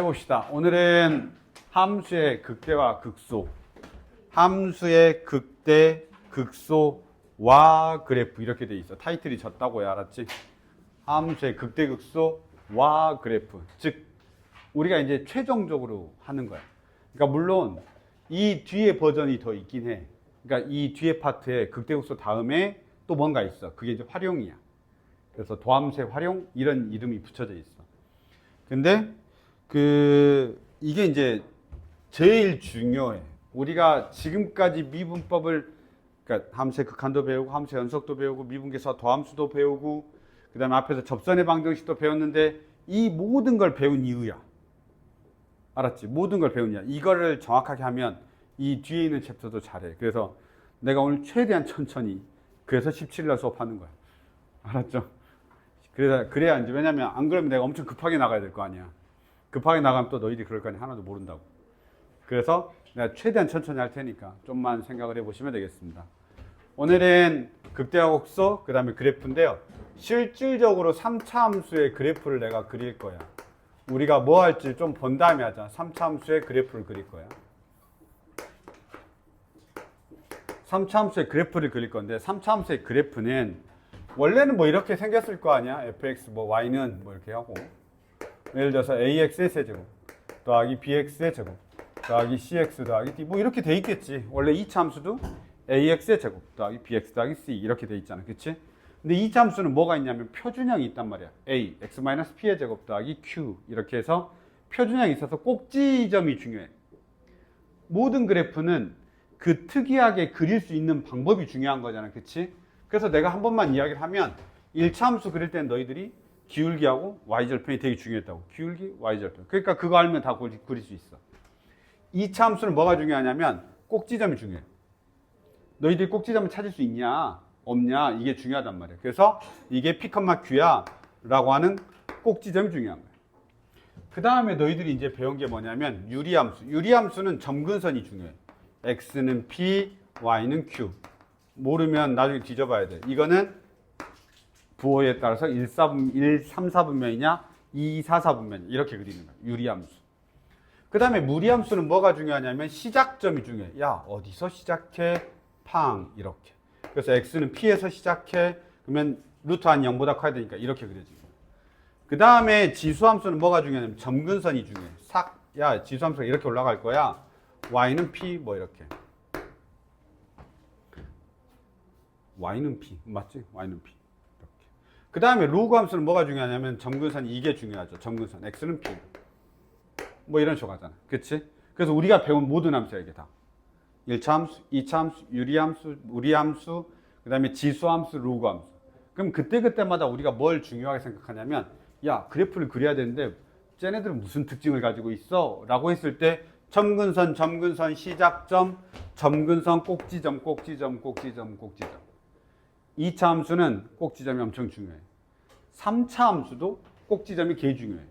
해봅시다. 오늘은 함수의 극대와 극소, 함수의 극대, 극소와 그래프 이렇게 돼 있어. 타이틀이 졌다고요, 알았지? 함수의 극대, 극소와 그래프. 즉 우리가 이제 최종적으로 하는 거야. 그러니까 물론 이 뒤에 버전이 더 있긴 해. 그러니까 이 뒤에 파트에 극대, 극소 다음에 또 뭔가 있어. 그게 이제 활용이야. 그래서 도함수의 활용 이런 이름이 붙여져 있어. 근데 이게 이제 제일 중요해. 우리가 지금까지 미분법을, 그러니까 함수의 극한도 배우고, 함수의 연속도 배우고, 미분계수와 도함수도 배우고, 그 다음에 앞에서 접선의 방정식도 배웠는데, 이 모든 걸 배운 이유야. 알았지? 모든 걸 배운 이유야. 이거를 정확하게 하면 이 뒤에 있는 챕터도 잘해. 그래서 내가 오늘 최대한 천천히, 그래서 17일 수업하는 거야. 알았죠? 그래야 이제, 왜냐면 안 그러면 내가 엄청 급하게 나가야 될 거 아니야. 급하게 나가면 또 너희들이 그럴 거 아니야. 하나도 모른다고. 그래서 내가 최대한 천천히 할 테니까 좀만 생각을 해보시면 되겠습니다. 오늘은 극대와 극소, 그 다음에 그래프인데요. 실질적으로 3차 함수의 그래프를 내가 그릴 거야. 우리가 뭐 할지 좀 본 다음에 하자. 3차 함수의 그래프를 그릴 거야. 3차 함수의 그래프를 그릴 건데, 3차 함수의 그래프는 원래는 뭐 이렇게 생겼을 거 아니야. fx 뭐 y는 뭐 이렇게 하고, 예를 들어서 ax의 세제곱 더하기 bx의 제곱 더하기 cx 더하기 d 뭐 이렇게 돼 있겠지. 원래 2차 함수도 ax의 제곱 더하기 bx 더하기 c 이렇게 돼 있잖아. 그치? 근데 2차 함수는 뭐가 있냐면 표준형이 있단 말이야. a, x-p의 제곱 더하기 q 이렇게 해서 표준형이 있어서 꼭지점이 중요해. 모든 그래프는 그 특이하게 그릴 수 있는 방법이 중요한 거잖아. 그치? 그래서 내가 한 번만 이야기를 하면 1차 함수 그릴 때는 너희들이 기울기하고 y절편이 되게 중요했다고. 기울기, y절편. 그러니까 그거 알면 다 그릴 수 있어. 2차 함수는 뭐가 중요하냐면 꼭지점이 중요해. 너희들이 꼭지점을 찾을 수 있냐 없냐 이게 중요하단 말이야. 그래서 이게 P, Q야 라고 하는 꼭지점이 중요한 거야. 그 다음에 너희들이 이제 배운 게 뭐냐면 유리함수. 유리함수는 점근선이 중요해. x는 P, y는 Q. 모르면 나중에 뒤져봐야 돼. 이거는 부호에 따라서 1, 3, 4분면이냐 2, 4, 4분면 이렇게 그리는 거야. 유리함수. 그 다음에 무리함수는 뭐가 중요하냐면 시작점이 중요해. 야 어디서 시작해? 팡 이렇게. 그래서 x는 p에서 시작해. 그러면 루트 한 0보다 커야 되니까 이렇게 그려지는 거야. 그 다음에 지수함수는 뭐가 중요하냐면 점근선이 중요해. 싹, 야 지수함수가 이렇게 올라갈 거야. y는 p 뭐 이렇게. y는 p 맞지? y는 p. 그 다음에 로그 함수는 뭐가 중요하냐면 점근선이 이게 중요하죠. 점근선 x는 p 뭐 이런 식으로 가잖아. 그치? 그래서 우리가 배운 모든 함수야 이게 다. 1차 함수, 2차 함수, 유리함수, 무리함수, 그 다음에 지수함수, 로그 함수. 그럼 그때마다 우리가 뭘 중요하게 생각하냐면 야 그래프를 그려야 되는데 쟤네들은 무슨 특징을 가지고 있어? 라고 했을 때 점근선, 점근선, 시작점, 점근선, 꼭지점, 꼭지점, 꼭지점, 꼭지점. 2차 함수는 꼭지점이 엄청 중요해. 3차 함수도 꼭지점이 개 중요해.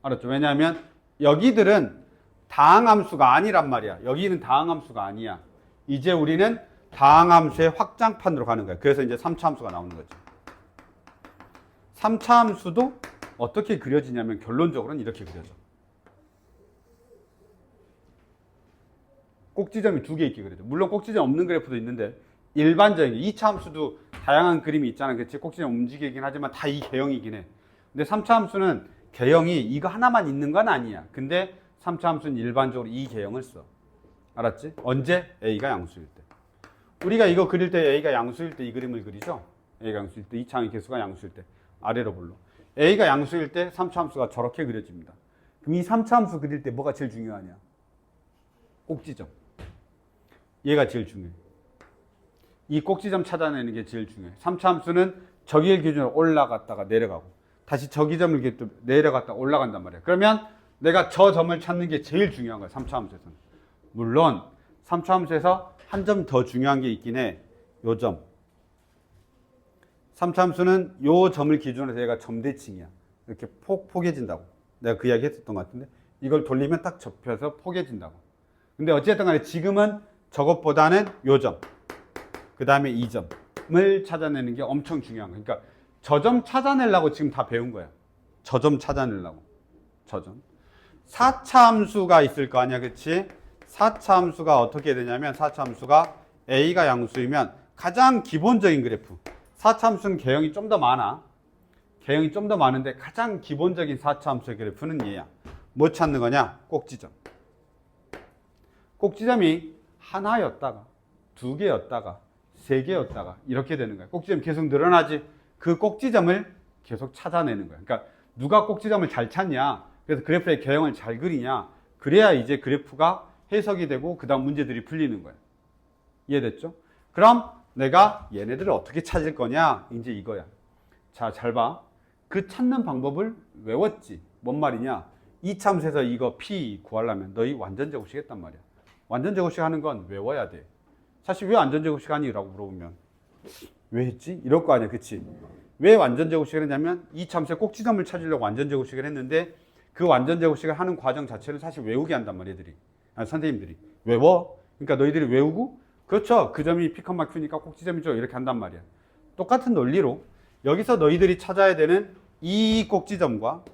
알았죠? 왜냐하면 여기들은 다항함수가 아니란 말이야. 여기는 다항함수가 아니야. 이제 우리는 다항함수의 확장판으로 가는 거야. 그래서 이제 3차 함수가 나오는 거지. 3차 함수도 어떻게 그려지냐면 결론적으로는 이렇게 그려져. 꼭지점이 두 개 있게 그려져. 물론 꼭지점 없는 그래프도 있는데 일반적인 2차 함수도 다양한 그림이 있잖아. 그치? 꼭지점 움직이긴 하지만 다 이 개형이긴 해. 근데 3차 함수는 개형이 이거 하나만 있는 건 아니야. 근데 3차 함수는 일반적으로 이 개형을 써. 알았지? 언제? A가 양수일 때. 우리가 이거 그릴 때 A가 양수일 때 이 그림을 그리죠? A가 양수일 때, 이차항의 개수가 양수일 때. 아래로 볼로. A가 양수일 때 3차 함수가 저렇게 그려집니다. 그럼 이 3차 함수 그릴 때 뭐가 제일 중요하냐? 꼭지점. 얘가 제일 중요해. 이 꼭지점 찾아내는 게 제일 중요해. 3차 함수는 저기를 기준으로 올라갔다가 내려가고 다시 저기점을 기준으로 내려갔다가 올라간단 말이야. 그러면 내가 저 점을 찾는 게 제일 중요한 거야. 3차 함수에서는. 물론 3차 함수에서 한 점 더 중요한 게 있긴 해. 요 점. 3차 함수는 요 점을 기준으로 해서 얘가 점대칭이야. 이렇게 포개진다고. 내가 그 이야기 했었던 것 같은데 이걸 돌리면 딱 접혀서 포개진다고. 근데 어쨌든 간에 지금은 저것보다는 요 점. 그 다음에 이 점을 찾아내는 게 엄청 중요한 거야. 그러니까 저 점 찾아내려고 지금 다 배운 거야. 저 점 찾아내려고. 저 점. 4차 함수가 있을 거 아니야, 그치? 4차 함수가 어떻게 되냐면 4차 함수가 A가 양수이면 가장 기본적인 그래프. 4차 함수는 개형이 좀 더 많아. 개형이 좀 더 많은데 가장 기본적인 4차 함수의 그래프는 얘야. 뭐 찾는 거냐? 꼭지점. 꼭지점이 하나였다가 두 개였다가 세 개였다가 이렇게 되는 거야. 꼭지점이 계속 늘어나지. 그 꼭지점을 계속 찾아내는 거야. 그러니까 누가 꼭지점을 잘 찾냐? 그래서 그래프의 개형을 잘 그리냐? 그래야 이제 그래프가 해석이 되고 그 다음 문제들이 풀리는 거야. 이해됐죠? 그럼 내가 얘네들을 어떻게 찾을 거냐? 이제 이거야. 자, 잘 봐. 그 찾는 방법을 외웠지. 뭔 말이냐? 이참수에서 이거 P 구하려면 너희 완전제곱식 했단 말이야. 완전제곱식 하는 건 외워야 돼. 사실 왜 완전제곱식 하니? 라고 물어보면 왜 했지? 이럴 거 아니야. 그치? 왜 완전제곱식을 했냐면 이참수의 꼭지점을 찾으려고 완전제곱식을 했는데 그 완전제곱식을 하는 과정 자체를 사실 외우게 한단 말이야. 애들이. 아니, 선생님들이. 외워? 그러니까 너희들이 외우고 그렇죠. 그 점이 P, Q니까 꼭지점이죠. 이렇게 한단 말이야. 똑같은 논리로 여기서 너희들이 찾아야 되는 이 꼭지점과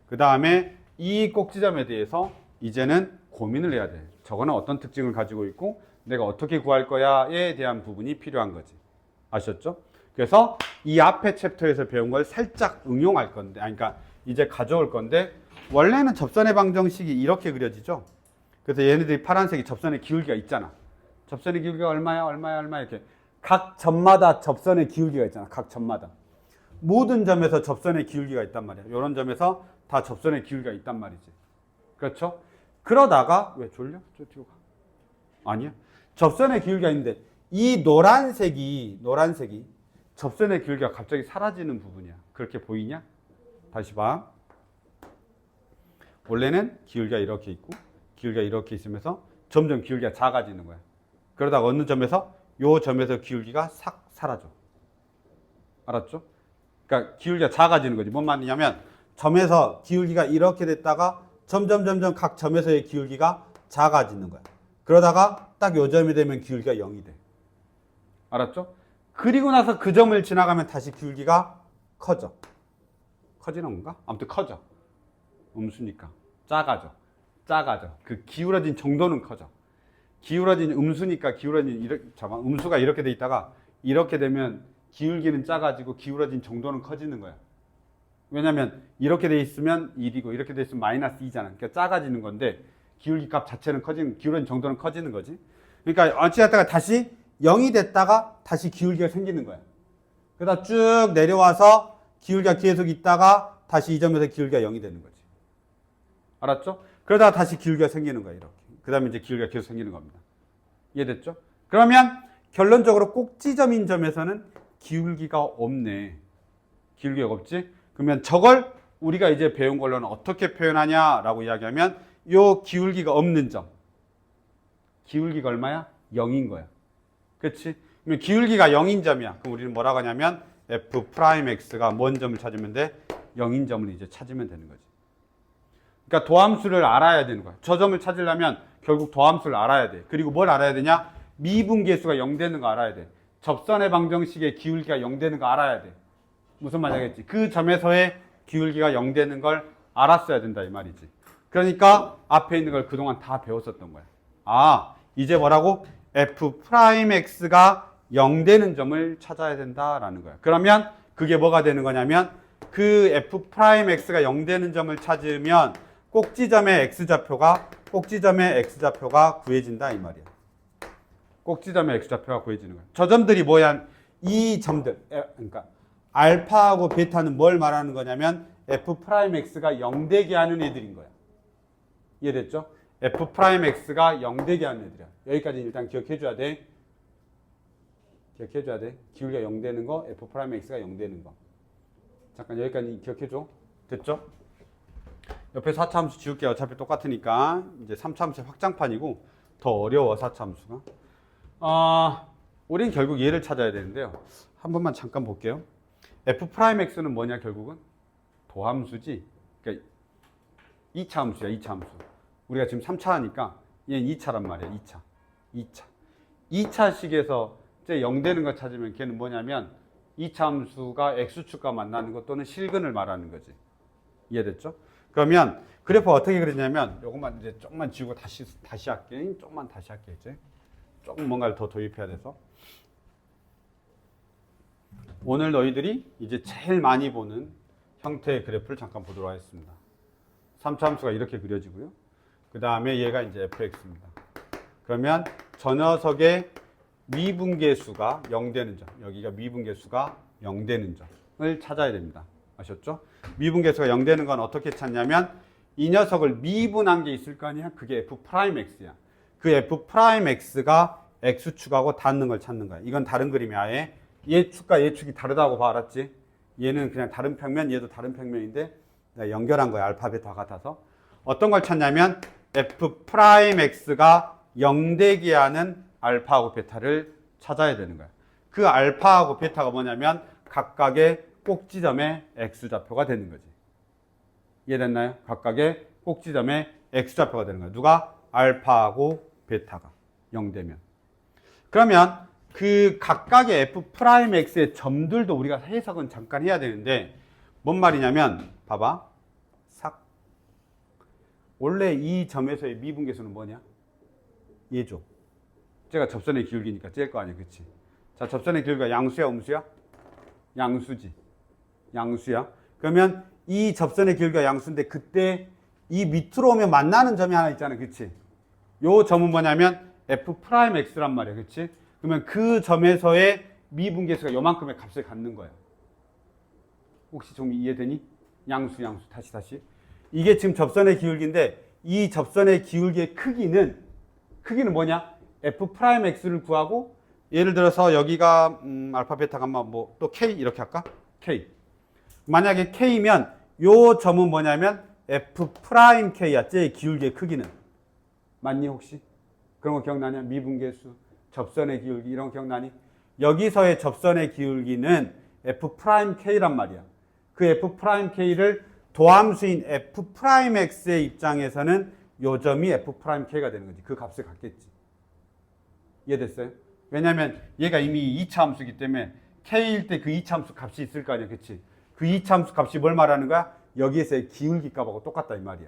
그 다음에 이 꼭지점에 대해서 이제는 고민을 해야 돼. 저거는 어떤 특징을 가지고 있고 내가 어떻게 구할 거야에 대한 부분이 필요한 거지. 아셨죠? 그래서 이 앞에 챕터에서 배운 걸 살짝 응용할 건데, 그러니까 이제 가져올 건데 원래는 접선의 방정식이 이렇게 그려지죠. 그래서 얘네들이 파란색이 접선의 기울기가 있잖아. 접선의 기울기가 얼마야, 얼마야, 얼마 이렇게 각 점마다 접선의 기울기가 있잖아. 각 점마다 모든 점에서 접선의 기울기가 있단 말이야. 이런 점에서 다 접선의 기울기가 있단 말이지. 그렇죠? 그러다가 왜 졸려? 저 뒤로 가. 아니야. 접선의 기울기가 있는데 이 노란색이 접선의 기울기가 갑자기 사라지는 부분이야. 그렇게 보이냐? 다시 봐. 원래는 기울기가 이렇게 있고 기울기가 이렇게 있으면서 점점 기울기가 작아지는 거야. 그러다가 어느 점에서 요 점에서 기울기가 싹 사라져. 알았죠? 그러니까 기울기가 작아지는 거지. 뭔 말이냐면 점에서 기울기가 이렇게 됐다가 점점 각 점에서의 기울기가 작아지는 거야. 그러다가 딱 요 점이 되면 기울기가 0이 돼. 알았죠? 그리고 나서 그 점을 지나가면 다시 기울기가 커져. 커지는 건가? 아무튼 커져. 음수니까. 작아져. 그 기울어진 정도는 커져. 기울어진 음수니까 음수가 이렇게 돼 있다가 이렇게 되면 기울기는 작아지고 기울어진 정도는 커지는 거야. 왜냐면 이렇게 돼 있으면 1이고 이렇게 돼 있으면 마이너스 2잖아. 그러니까 작아지는 건데 기울기 값 자체는 기울어진 정도는 커지는 거지. 그러니까 어찌됐다가 다시 0이 됐다가 다시 기울기가 생기는 거야. 그러다 쭉 내려와서 기울기가 계속 있다가 다시 이 점에서 기울기가 0이 되는 거지. 알았죠? 그러다가 다시 기울기가 생기는 거야. 이렇게. 그 다음에 이제 기울기가 계속 생기는 겁니다. 이해됐죠? 그러면 결론적으로 꼭지점인 점에서는 기울기가 없네. 기울기가 없지? 그러면 저걸 우리가 이제 배운 걸로는 어떻게 표현하냐라고 이야기하면 요 기울기가 없는 점. 기울기가 얼마야? 0인 거야. 그렇지? 그러면 기울기가 0인 점이야. 그럼 우리는 뭐라고 하냐면 f'x가 뭔 점을 찾으면 돼? 0인 점을 이제 찾으면 되는 거지. 그러니까 도함수를 알아야 되는 거야. 저 점을 찾으려면 결국 도함수를 알아야 돼. 그리고 뭘 알아야 되냐? 미분계수가 0 되는 거 알아야 돼. 접선의 방정식의 기울기가 0 되는 거 알아야 돼. 무슨 말이겠지? 그 점에서의 기울기가 0 되는 걸 알았어야 된다 이 말이지. 그러니까 앞에 있는 걸 그동안 다 배웠었던 거야. 아, 이제 뭐라고? f'x가 0 되는 점을 찾아야 된다라는 거야. 그러면 그게 뭐가 되는 거냐면 그 f'x가 0 되는 점을 찾으면 꼭지점의 x좌표가 구해진다 이 말이야. 꼭지점의 x좌표가 구해지는 거야. 저 점들이 뭐야? 이 점들. 그러니까 알파하고 베타는 뭘 말하는 거냐면 f'x가 0 되게 하는 애들인 거야. 이해됐죠? f'x가 0 되게 하는 애들이야. 여기까지 일단 기억해줘야 돼. 기울기가 0 되는 거, f'x가 0 되는 거. 잠깐 여기까지 기억해줘. 됐죠? 옆에 4차 함수 지울게요. 어차피 똑같으니까. 이제 3차 함수의 확장판이고 더 어려워 4차 함수가. 우린 결국 얘를 찾아야 되는데요. 한 번만 잠깐 볼게요. f'x는 뭐냐 결국은? 도함수지. 그러니까 2차 함수야. 2차 함수. 우리가 지금 3차니까 얘는 2차란 말이야. 2차. 2차식에서 이제 0 되는 거 찾으면 걔는 뭐냐면 2차 함수가 x축과 만나는 것 또는 실근을 말하는 거지. 이해됐죠? 그러면 그래프 어떻게 그렸냐면 요것만 이제 조금만 지우고 다시 할게. 조금만 다시 할게 이제. 조금 뭔가를 더 도입해야 돼서. 오늘 너희들이 이제 제일 많이 보는 형태의 그래프를 잠깐 보도록 하겠습니다. 3차 함수가 이렇게 그려지고요. 그 다음에 얘가 이제 fx입니다. 그러면 저 녀석의 미분계수가 0되는 점, 여기가 미분계수가 0되는 점을 찾아야 됩니다. 아셨죠? 미분계수가 0되는 건 어떻게 찾냐면 이 녀석을 미분한 게 있을 거 아니야? 그게 f'x야. 그 f'x가 x축하고 닿는 걸 찾는 거야. 이건 다른 그림이야. 아예 얘 축과 얘 축이 다르다고 봐, 알았지? 얘는 그냥 다른 평면, 얘도 다른 평면인데 내가 연결한 거야. 알파, 베타 같아서. 어떤 걸 찾냐면 f'x가 0되게 하는 알파하고 베타를 찾아야 되는 거야. 그 알파하고 베타가 뭐냐면 각각의 꼭지점의 x좌표가 되는 거지. 이해됐나요? 각각의 꼭지점의 x좌표가 되는 거야. 누가? 알파하고 베타가 0되면. 그러면 그 각각의 f'x의 점들도 우리가 해석은 잠깐 해야 되는데 뭔 말이냐면 봐봐. 삭. 원래 이 점에서의 미분계수는 뭐냐? 얘죠. 제가 접선의 기울기니까 째일 거 아니야. 그치? 자, 접선의 기울기가 양수야, 음수야? 양수지. 양수야. 그러면 이 접선의 기울기가 양수인데 그때 이 밑으로 오면 만나는 점이 하나 있잖아. 그치? 요 점은 뭐냐면 f'x란 말이야. 그치? 그러면 그 점에서의 미분계수가 요만큼의 값을 갖는 거야. 혹시 좀 이해되니? 양수. 다시. 이게 지금 접선의 기울기인데 이 접선의 기울기의 크기는 뭐냐? f'x를 구하고 예를 들어서 여기가 알파, 베타, 감마 뭐 또 k 이렇게 할까? k. 만약에 k면 요 점은 뭐냐면 f'k야. 쟤의 기울기의 크기는. 맞니 혹시? 그런 거 기억나냐? 미분계수, 접선의 기울기 이런 거 기억나니? 여기서의 접선의 기울기는 f'k란 말이야. 그 f'k를 도함수인 f'x의 입장에서는 요 점이 f'k가 되는 거지. 그 값을 갖겠지. 이해됐어요? 왜냐면 얘가 이미 2차 함수이기 때문에 k일 때 그 2차 함수 값이 있을 거 아니야. 그치? 그 2차 함수 값이 뭘 말하는 거야? 여기에서의 기울기 값하고 똑같다 이 말이야.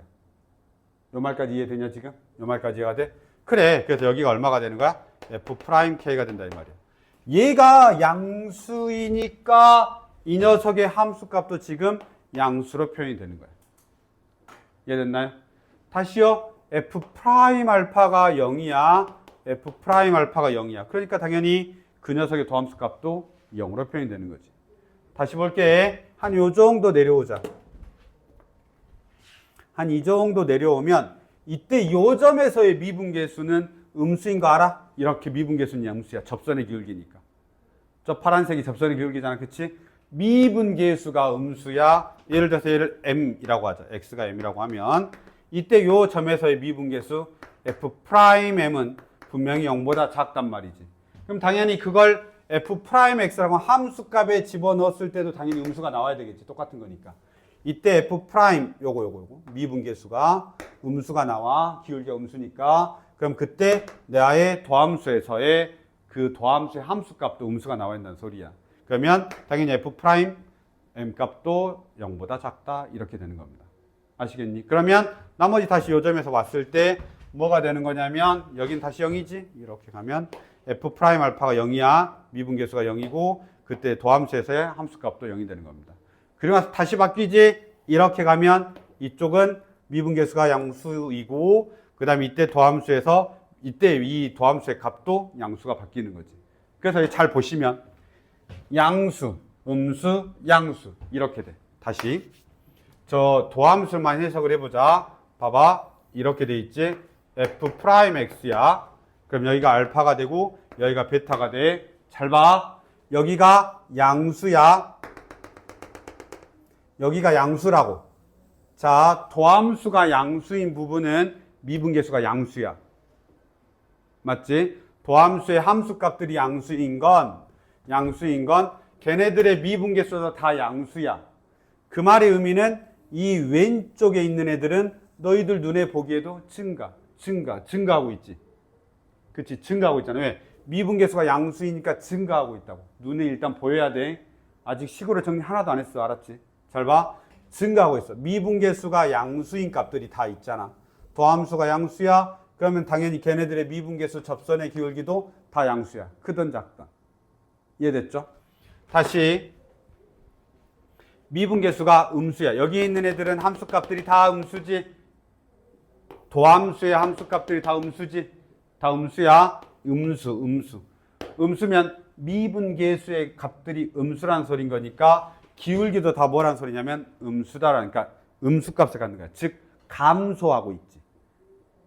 요 말까지 이해되냐 지금? 요 말까지 이해가 돼? 그래. 그래서 여기가 얼마가 되는 거야? f'k가 된다 이 말이야. 얘가 양수이니까 이 녀석의 함수 값도 지금 양수로 표현이 되는 거야. 이해됐나요? 다시요. f'알파가 0이야. f'알파가 0이야. 그러니까 당연히 그 녀석의 도함수 값도 0으로 표현이 되는 거지. 다시 볼게. 한 요 정도 내려오자. 한 이 정도 내려오면 이때 요 점에서의 미분계수는 음수인 거 알아? 이렇게 미분계수는 양수야. 접선의 기울기니까. 저 파란색이 접선의 기울기잖아. 그치? 미분계수가 음수야. 예를 들어서 얘를 m이라고 하자. x가 m이라고 하면 이때 요 점에서의 미분계수 f'm은 분명히 0보다 작단 말이지. 그럼 당연히 그걸 f'x라고 함수값에 집어넣었을 때도 당연히 음수가 나와야 되겠지. 똑같은 거니까. 이때 f' 요거 미분계수가 음수가 나와. 기울기가 음수니까. 그럼 그때 나의 도함수에서의 그 도함수의 함수값도 음수가 나와야 된다는 소리야. 그러면 당연히 f' m 값도 0보다 작다. 이렇게 되는 겁니다. 아시겠니? 그러면 나머지 다시 요 점에서 왔을 때 뭐가 되는 거냐면 여긴 다시 0이지? 이렇게 가면 f'알파가 0이야. 미분계수가 0이고 그때 도함수에서의 함수값도 0이 되는 겁니다. 그리고 나서 다시 바뀌지? 이렇게 가면 이쪽은 미분계수가 양수이고 그 다음에 이때 도함수에서 이때 이 도함수의 값도 양수가 바뀌는 거지. 그래서 잘 보시면 양수, 음수, 양수 이렇게 돼. 다시 저 도함수만 해석을 해보자. 봐봐. 이렇게 돼 있지? f'x야. 그럼 여기가 알파가 되고 여기가 베타가 돼. 잘 봐. 여기가 양수야. 여기가 양수라고. 자, 도함수가 양수인 부분은 미분계수가 양수야. 맞지? 도함수의 함수값들이 양수인 건 걔네들의 미분계수도 다 양수야. 그 말의 의미는 이 왼쪽에 있는 애들은 너희들 눈에 보기에도 증가하고 있지. 그치? 증가하고 있잖아. 왜? 미분계수가 양수이니까 증가하고 있다고. 눈에 일단 보여야 돼. 아직 식으로 정리 하나도 안 했어. 알았지? 잘 봐. 증가하고 있어. 미분계수가 양수인 값들이 다 있잖아. 도함수가 양수야. 그러면 당연히 걔네들의 미분계수 접선의 기울기도 다 양수야. 크든 작든. 이해됐죠? 다시 미분계수가 음수야. 여기 있는 애들은 함수값들이 다 음수지. 도함수의 함수값들이 다 음수지. 다 음수야. 음수. 음수면 미분계수의 값들이 음수란 소린 거니까 기울기도 다 뭐란 소리냐면 음수다라니까 음수값을 갖는 거야. 즉 감소하고 있지.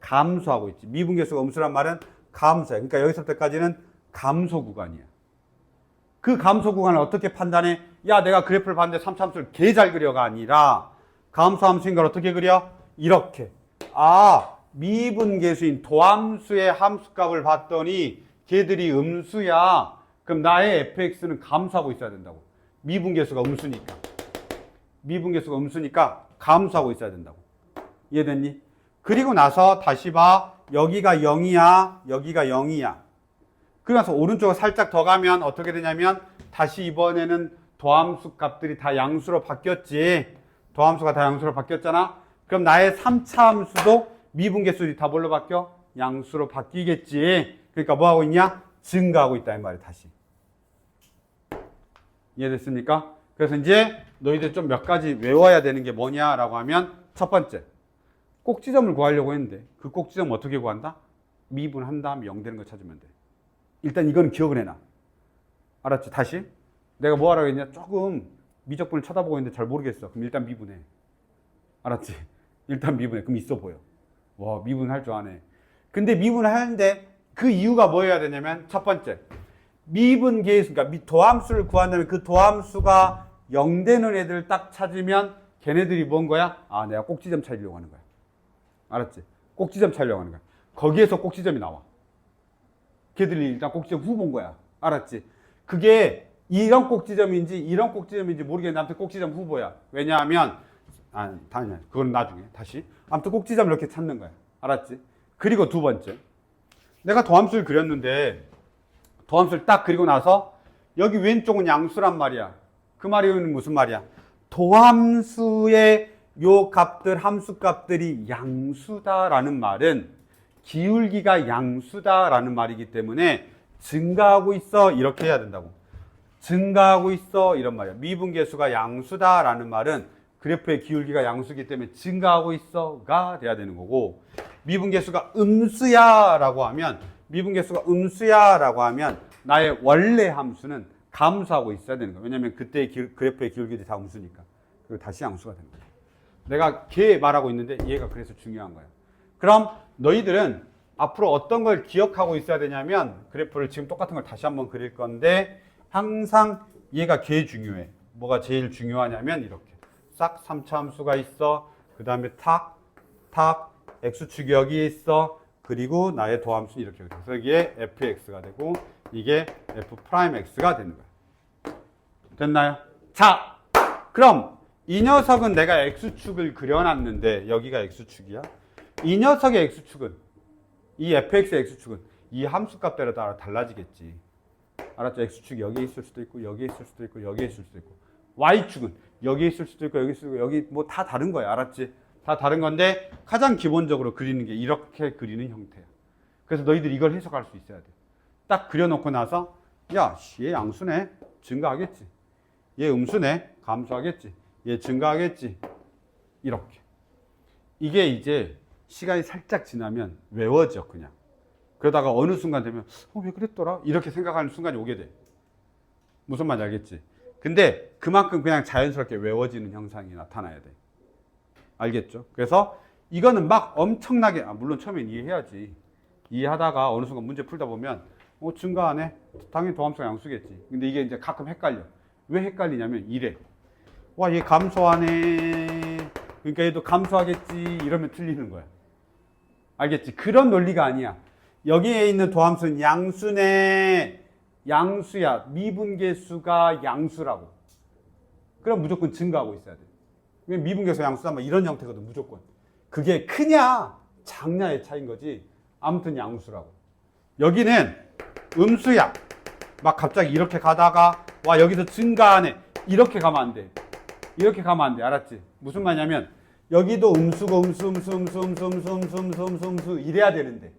감소하고 있지. 미분계수가 음수란 말은 감소야. 그러니까 여기서부터까지는 감소 구간이야. 그 감소 구간을 어떻게 판단해? 야, 내가 그래프를 봤는데 3차함수를 개 잘 그려가 아니라 감소함수인 걸 어떻게 그려? 이렇게. 아, 미분계수인 도함수의 함수값을 봤더니 걔들이 음수야. 그럼 나의 fx는 감소하고 있어야 된다고. 미분계수가 음수니까. 미분계수가 음수니까 감소하고 있어야 된다고. 이해됐니? 그리고 나서 다시 봐. 여기가 0이야. 여기가 0이야. 그러고 나서 오른쪽으로 살짝 더 가면 어떻게 되냐면 다시 이번에는 도함수 값들이 다 양수로 바뀌었지. 도함수가 다 양수로 바뀌었잖아. 그럼 나의 3차 함수도 미분계수들이 다 뭘로 바뀌어? 양수로 바뀌겠지. 그러니까 뭐 하고 있냐? 증가하고 있다 이 말이야. 다시. 이해됐습니까? 그래서 이제 너희들 좀 몇 가지 외워야 되는 게 뭐냐라고 하면 첫 번째, 꼭지점을 구하려고 했는데 그 꼭지점 어떻게 구한다? 미분한 다음에 0 되는 거 찾으면 돼. 일단 이거는 기억을 해놔. 알았지? 다시. 내가 뭐 하라고 했냐? 조금 미적분을 쳐다보고 있는데 잘 모르겠어. 그럼 일단 미분해. 알았지? 일단 미분해. 그럼 있어 보여. 와, 미분할 줄 아네. 근데 미분을 하는데 그 이유가 뭐여야 되냐면 첫 번째, 미분계수, 그러니까 도함수를 구한다면 그 도함수가 0 되는 애들 딱 찾으면 걔네들이 뭔 거야? 아, 내가 꼭지점 찾으려고 하는 거야. 알았지? 꼭지점 찾으려고 하는 거야. 거기에서 꼭지점이 나와. 걔들이 일단 꼭지점 후보인 거야. 알았지? 그게 이런 꼭지점인지 이런 꼭지점인지 모르겠는데 아무튼 꼭지점 후보야. 왜냐하면 당연히 그건 나중에 다시. 아무튼 꼭지점을 이렇게 찾는 거야. 알았지? 그리고 두 번째, 내가 도함수를 그렸는데 도함수를 딱 그리고 나서 여기 왼쪽은 양수란 말이야. 그 말이 무슨 말이야? 도함수의 요 값들, 함수값들이 양수다라는 말은 기울기가 양수다라는 말이기 때문에 증가하고 있어 이렇게 해야 된다고. 증가하고 있어 이런 말이야. 미분계수가 양수다라는 말은 그래프의 기울기가 양수이기 때문에 증가하고 있어가 돼야 되는 거고, 미분계수가 음수야라고 하면 나의 원래 함수는 감소하고 있어야 되는 거야. 왜냐면 그때의 그래프의 기울기들이 다 음수니까. 그리고 다시 양수가 되는 거야. 내가 걔 말하고 있는데 얘가 그래서 중요한 거야. 그럼 너희들은 앞으로 어떤 걸 기억하고 있어야 되냐면, 그래프를 지금 똑같은 걸 다시 한번 그릴 건데 항상 얘가 걔 중요해. 뭐가 제일 중요하냐면 이렇게 싹 3차 함수가 있어. 그 다음에 탁 x축이 여기에 있어. 그리고 나의 도함수 이렇게. 그래서 이게 fx가 되고 이게 f'x가 되는 거야. 됐나요? 자, 그럼 이 녀석은 내가 x축을 그려놨는데 여기가 x축이야. 이 녀석의 x축은, 이 fx의 x축은 이 함수값대로 따라 달라지겠지. 알았죠? x축이 여기에 있을 수도 있고 여기에 있을 수도 있고 여기에 있을 수도 있고, y축은 여기에 있을 수도 있고 여기 있을 수도 있고 여기 뭐 다 다른 거야. 알았지? 다 다른 건데 가장 기본적으로 그리는 게 이렇게 그리는 형태야. 그래서 너희들 이걸 해석할 수 있어야 돼. 딱 그려놓고 나서 야, 얘 양수네. 증가하겠지. 얘 음수네. 감소하겠지. 얘 증가하겠지. 이렇게. 이게 이제 시간이 살짝 지나면 외워져 그냥. 그러다가 어느 순간 되면 왜 그랬더라? 이렇게 생각하는 순간이 오게 돼. 무슨 말인지 알겠지? 근데 그만큼 그냥 자연스럽게 외워지는 현상이 나타나야 돼. 알겠죠? 그래서 이거는 막 엄청나게, 물론 처음엔 이해해야지. 이해하다가 어느 순간 문제 풀다 보면 증가하네? 당연히 도함수가 양수겠지. 근데 이게 이제 가끔 헷갈려. 왜 헷갈리냐면 이래. 와, 얘 감소하네. 그러니까 얘도 감소하겠지. 이러면 틀리는 거야. 알겠지? 그런 논리가 아니야. 여기에 있는 도함수는 양수네. 양수야. 미분계수가 양수라고. 그럼 무조건 증가하고 있어야 돼. 왜 미분계수 양수다? 막 이런 형태거든, 무조건. 그게 크냐, 작냐의 차이인 거지. 아무튼 양수라고. 여기는 음수야. 막 갑자기 이렇게 가다가, 와, 여기서 증가하네. 이렇게 가면 안 돼. 이렇게 가면 안 돼. 알았지? 무슨 말이냐면 여기도 음수고 음수 이래야 되는데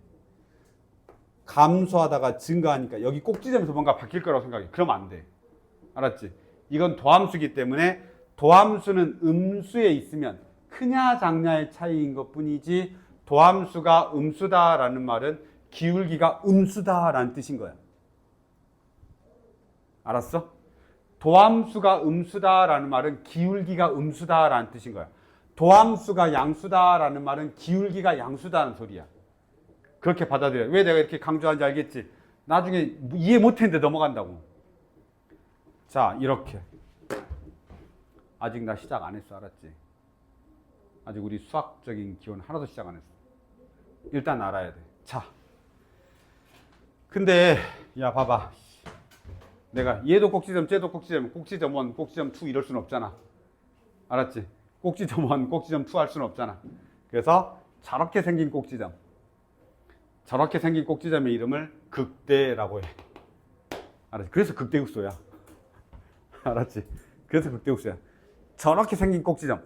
감소하다가 증가하니까 여기 꼭지점에서 뭔가 바뀔 거라고 생각해. 그러면 안 돼. 알았지? 이건 도함수기 때문에 도함수는 음수에 있으면 크냐 작냐의 차이인 것 뿐이지 도함수가 음수다라는 말은 기울기가 음수다라는 뜻인 거야. 알았어? 도함수가 음수다라는 말은 기울기가 음수다라는 뜻인 거야. 도함수가 양수다라는 말은 기울기가 양수다는 소리야. 그렇게 받아들여. 왜 내가 이렇게 강조하는지 알겠지? 나중에 이해 못했는데 넘어간다고. 자, 이렇게. 아직 나 시작 안 했어. 알았지? 아직 우리 수학적인 기원 하나도 시작 안 했어. 일단 알아야 돼. 자. 근데 야 봐봐. 내가 얘도 꼭지점, 쟤도 꼭지점, 꼭지점 1, 꼭지점 2 이럴 수는 없잖아. 알았지? 꼭지점 1, 꼭지점 2 할 수는 없잖아. 그래서 저렇게 생긴 꼭지점. 저렇게 생긴 꼭지점의 이름을 극대라고 해. 알았지? 그래서 극대극소야. 알았지? 그래서 극대극소야. 저렇게 생긴 꼭지점.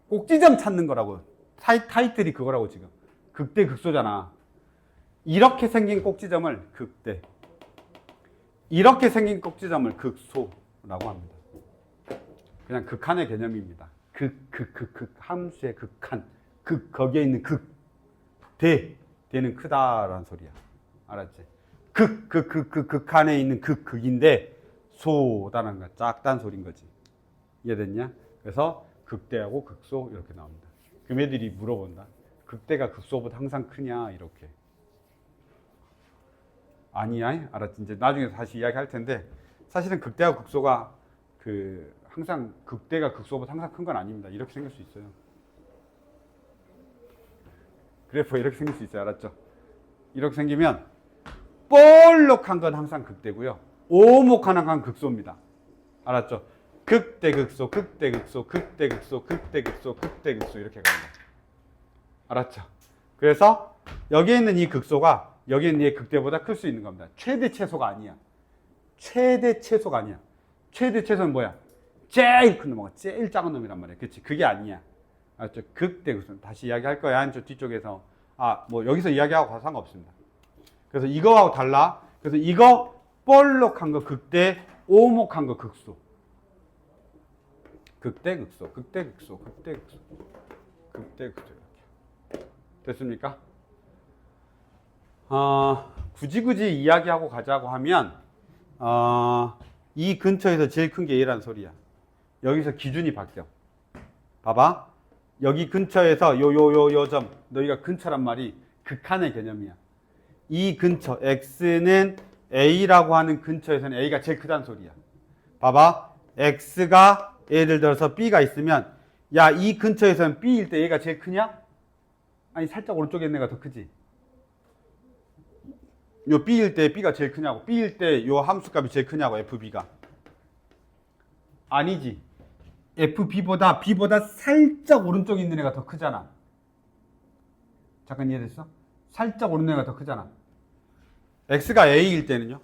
꼭지점 찾는 거라고. 타이틀이 그거라고 지금. 극대극소잖아. 이렇게 생긴 꼭지점을 극대. 이렇게 생긴 꼭지점을 극소라고 합니다. 그냥 극한의 개념입니다. 함수의 극한. 거기에 있는 대는 크다라는 소리야. 알았지? 극한에 있는 극인데 소다라는 거야. 작다는 소리인 거지. 이해됐냐? 그래서 극대하고 극소 이렇게 나옵니다. 그럼 애들이 물어본다. 극대가 극소보다 항상 크냐? 이렇게. 아니야? 알았지? 이제 나중에 다시 이야기할 텐데 사실은 극대하고 극소가 항상 극대가 극소보다 항상 큰 건 아닙니다. 이렇게 생길 수 있어요. 그래프 이렇게 생길 수 있어요. 알았죠? 이렇게 생기면 볼록한 건 항상 극대고요. 오목한 건 극소입니다. 알았죠? 극대극소, 극대극소, 극대극소, 극대극소, 극대극소 이렇게 가는 거죠. 알았죠? 그래서 여기에 있는 이 극소가 여기에 있는 이 극대보다 클 수 있는 겁니다. 최대 최소가 아니야. 최대 최소가 아니야. 최대 최소는 뭐야? 제일 큰 놈하고 제일 작은 놈이란 말이야. 그렇지? 그게 아니야. 알았죠? 극대극소. 다시 이야기할 거야. 저 뒤쪽에서. 뭐 여기서 이야기하고 가서 상관없습니다. 그래서 이거하고 달라. 그래서 이거 볼록한 거 극대, 오목한 거 극소. 극대극소, 극대극소, 극대극소, 극대극소. 됐습니까? 굳이 이야기하고 가자고 하면 이 근처에서 제일 큰 게 얘라는 소리야. 여기서 기준이 바뀌어. 봐봐. 여기 근처에서 요 점 너희가 근처란 말이 극한의 개념이야. 이 근처 x는 a라고 하는 근처에서는 a가 제일 크다는 소리야. 봐봐. x가 예를 들어서 b가 있으면 야, 이 근처에서는 b일 때 얘가 제일 크냐? 아니 살짝 오른쪽에 있는 애가 더 크지. 요 b일 때 b가 제일 크냐고. b일 때 요 함수값이 제일 크냐고. fb가. 아니지. fb보다 b보다 살짝 오른쪽에 있는 애가 더 크잖아. 잠깐 이해됐어? 살짝 오른 애가 더 크잖아. x가 a일 때는요.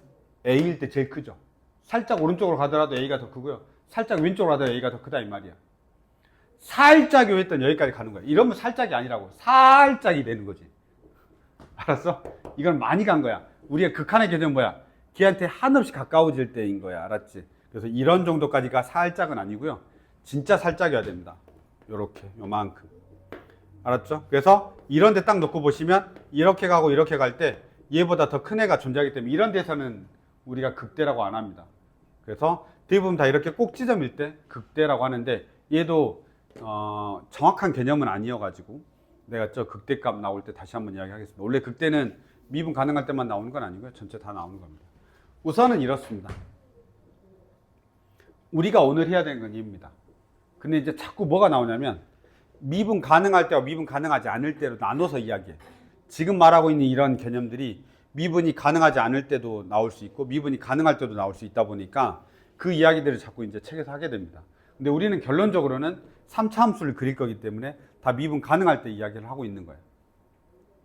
a일 때 제일 크죠. 살짝 오른쪽으로 가더라도 a가 더 크고요. 살짝 왼쪽으로 가더라도 a가 더 크다 이 말이야. 살짝이 했더니 여기까지 가는 거야. 이러면 살짝이 아니라고. 살짝이 되는 거지. 알았어? 이건 많이 간 거야. 우리가 극한의 개념은 뭐야? 걔한테 한없이 가까워질 때인 거야. 알았지? 그래서 이런 정도까지가 살짝은 아니고요. 진짜 살짝이어야 됩니다. 요렇게 요만큼. 알았죠? 그래서 이런 데 딱 놓고 보시면 이렇게 가고 이렇게 갈 때 얘보다 더 큰 애가 존재하기 때문에 이런 데서는 우리가 극대라고 안 합니다. 그래서 대부분 다 이렇게 꼭지점일 때 극대라고 하는데 얘도 정확한 개념은 아니어가지고 내가 저 극대값 나올 때 다시 한번 이야기하겠습니다. 원래 극대는 미분 가능할 때만 나오는 건 아니고요. 전체 다 나오는 겁니다. 우선은 이렇습니다. 우리가 오늘 해야 되는 건 이입니다. 근데 이제 자꾸 뭐가 나오냐면 미분 가능할 때와 미분 가능하지 않을 때로 나눠서 이야기해. 지금 말하고 있는 이런 개념들이 미분이 가능하지 않을 때도 나올 수 있고 미분이 가능할 때도 나올 수 있다 보니까 그 이야기들을 자꾸 이제 책에서 하게 됩니다. 근데 우리는 결론적으로는 3차 함수를 그릴 거기 때문에 다 미분 가능할 때 이야기를 하고 있는 거예요.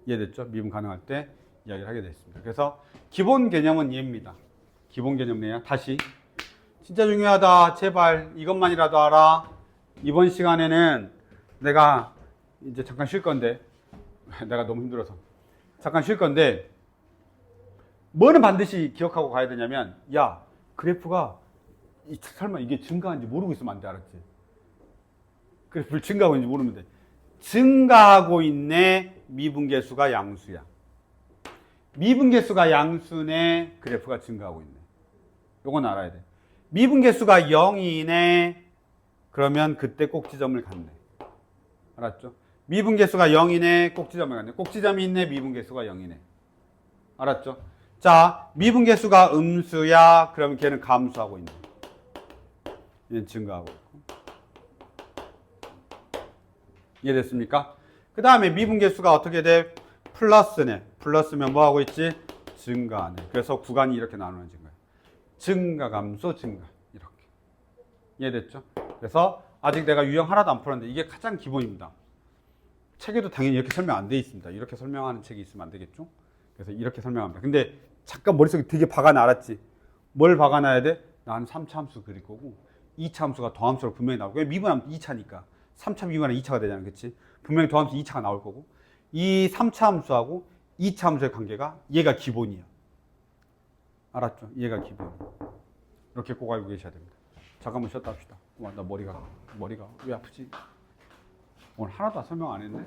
이해됐죠? 미분 가능할 때 이야기를 하게 됐습니다. 그래서 기본 개념은 얘입니다. 기본 개념 내야 다시 진짜 중요하다. 제발 이것만이라도 알아. 이번 시간에는 내가 이제 잠깐 쉴 건데 내가 너무 힘들어서 잠깐 쉴 건데 뭐는 반드시 기억하고 가야 되냐면 야 그래프가 설마 이게 증가한지 모르고 있으면 안 돼. 알았지? 그래프를 증가하고 있는지 모르면 돼. 증가하고 있네. 미분계수가 양수야. 미분계수가 양수네. 그래프가 증가하고 있네. 요건 알아야 돼. 미분계수가 0이네. 그러면 그때 꼭지점을 갖네. 알았죠? 미분계수가 0이네. 꼭지점을 갖네. 꼭지점이 있네. 미분계수가 0이네. 알았죠? 자, 미분계수가 음수야. 그러면 걔는 감소하고 있네. 얘는 증가하고 있고. 이해됐습니까? 그 다음에 미분계수가 어떻게 돼? 플러스네. 플러스면 뭐 하고 있지? 증가하네. 그래서 구간이 이렇게 나누어진 거예요. 증가, 감소, 증가. 이렇게. 이해됐죠? 그래서 아직 내가 유형 하나도 안 풀었는데 이게 가장 기본입니다. 책에도 당연히 이렇게 설명 안 돼 있습니다. 이렇게 설명하는 책이 있으면 안 되겠죠? 그래서 이렇게 설명합니다. 근데 잠깐 머릿속에 되게 박아놔놨지. 뭘 박아놔야 돼? 나는 3차 함수 그릴 거고 2차 함수가 더함수로 분명히 나올 거고 미분하면 2차니까 3차 미분하면 2차가 되잖아. 그치? 분명히 더함수 2차가 나올 거고 이 3차 함수하고 2차 함수의 관계가 얘가 기본이야. 알았죠? 얘가 기본이야. 이렇게 꼭 알고 계셔야 됩니다. 잠깐만 쉬었다 합시다. 와, 나 머리가 왜 아프지? 오늘 하나도 설명 안 했네?